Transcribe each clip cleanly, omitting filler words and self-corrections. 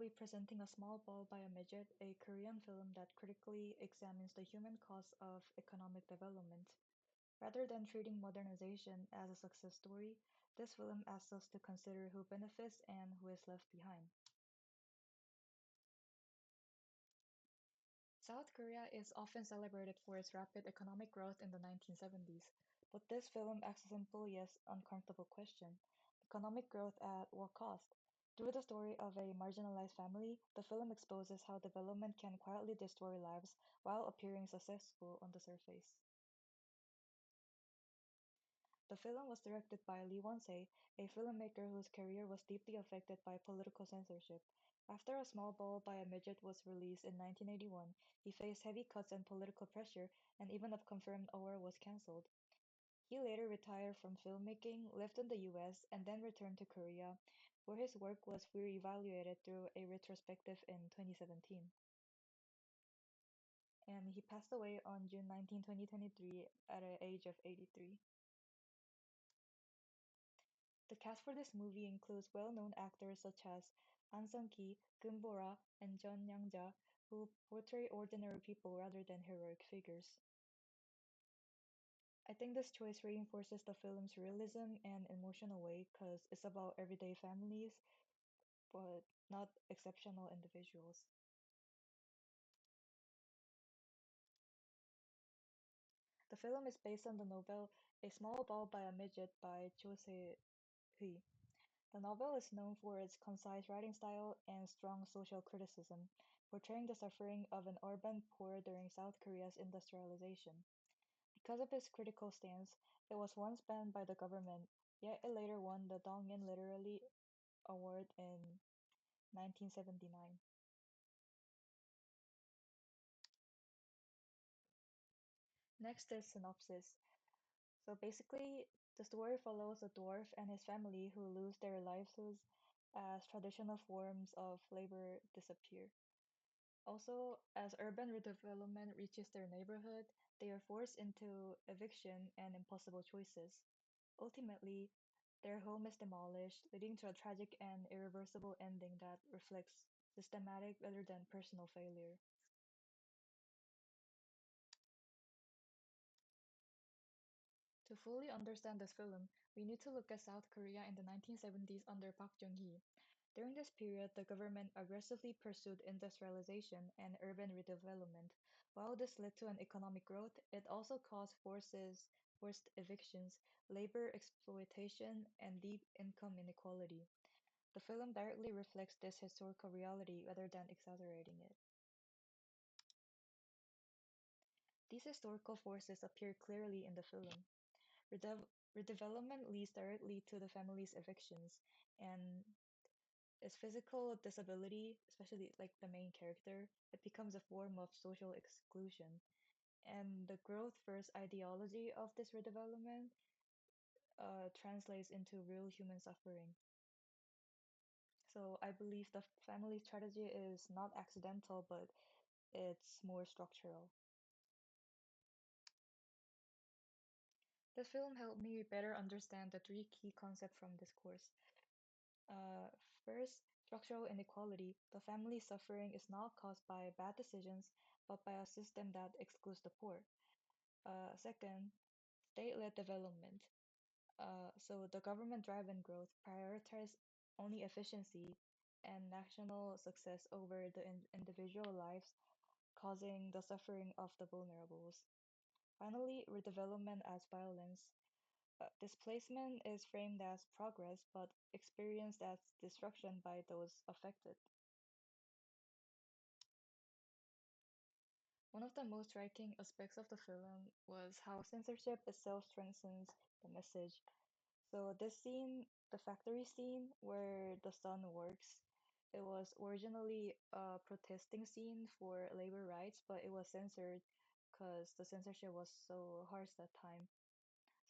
be presenting A Small Ball by a Midget, a Korean film that critically examines the human cost of economic development. Rather than treating modernization as a success story, this film asks us to consider who benefits and who is left behind. South Korea is often celebrated for its rapid economic growth in the 1970s, but this film asks a simple yet uncomfortable question: economic growth at what cost? Through the story of a marginalized family, the film exposes how development can quietly destroy lives while appearing successful on the surface. The film was directed by Lee Won-se, a filmmaker whose career was deeply affected by political censorship. After A Small Ball by a Midget was released in 1981, he faced heavy cuts and political pressure, and even a confirmed award was cancelled. He later retired from filmmaking, lived in the US, and then returned to Korea, where his work was re-evaluated through a retrospective in 2017. And he passed away on June 19, 2023, at the age of 83. The cast for this movie includes well-known actors such as Han Sung-ki, Gun Bora, and Jeon Young-ja, who portray ordinary people rather than heroic figures. I think this choice reinforces the film's realism and emotional weight because it's about everyday families, but not exceptional individuals. The film is based on the novel A Small Ball by a Midget by Cho Se-hui. The novel is known for its concise writing style and strong social criticism, portraying the suffering of an urban poor during South Korea's industrialization. Because of its critical stance, it was once banned by the government, yet it later won the Dongin Literary Award in 1979. Next is synopsis. So basically, the story follows a dwarf and his family who lose their lives as traditional forms of labor disappear. Also, as urban redevelopment reaches their neighborhood, they are forced into eviction and impossible choices. Ultimately, their home is demolished, leading to a tragic and irreversible ending that reflects systematic rather than personal failure. To fully understand this film, we need to look at South Korea in the 1970s under Park Chung-hee. During this period, the government aggressively pursued industrialization and urban redevelopment. While this led to an economic growth, it also caused forced evictions, labor exploitation, and deep income inequality. The film directly reflects this historical reality rather than exaggerating it. These historical forces appear clearly in the film. Redevelopment leads directly to the family's evictions, and its physical disability, especially like the main character, it becomes a form of social exclusion. And the growth first ideology of this redevelopment translates into real human suffering. So I believe the family strategy is not accidental, but it's more structural. This film helped me better understand the three key concepts from this course. Uh, First, structural inequality. The family suffering is not caused by bad decisions, but by a system that excludes the poor. Second, state-led development. So the government-driven growth prioritizes only efficiency and national success over the individual lives, causing the suffering of the vulnerables. Finally, redevelopment as violence. Displacement is framed as progress, but experienced as destruction by those affected. One of the most striking aspects of the film was how censorship itself strengthens the message. So this scene, the factory scene where the son works, it was originally a protesting scene for labor rights, but it was censored because the censorship was so harsh that time.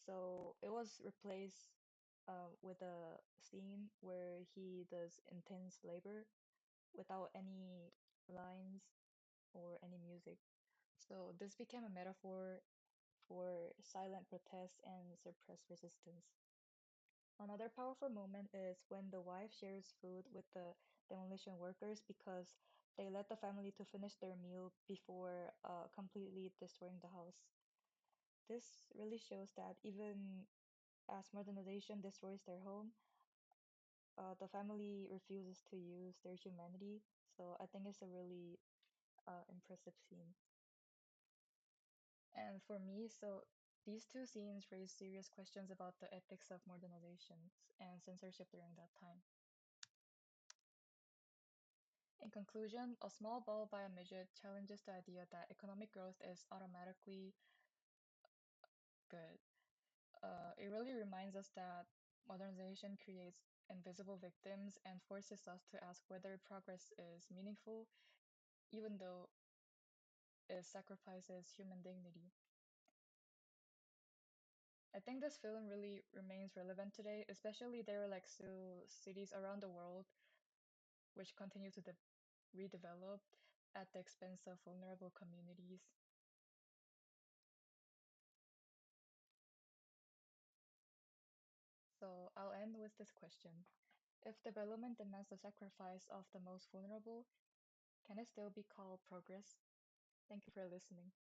So it was replaced with a scene where he does intense labor without any lines or any music. So this became a metaphor for silent protest and suppressed resistance. Another powerful moment is when the wife shares food with the demolition workers because they let the family to finish their meal before completely destroying the house. This really shows that even as modernization destroys their home, the family refuses to use their humanity. So I think it's a really impressive scene. And for me, so these two scenes raise serious questions about the ethics of modernization and censorship during that time. In conclusion, A Small Ball by a Midget challenges the idea that economic growth is automatically good. It really reminds us that modernization creates invisible victims and forces us to ask whether progress is meaningful, even though it sacrifices human dignity. I think this film really remains relevant today, especially there are like still cities around the world which continue to redevelop at the expense of vulnerable communities. So I'll end with this question. If development demands the sacrifice of the most vulnerable, can it still be called progress? Thank you for listening.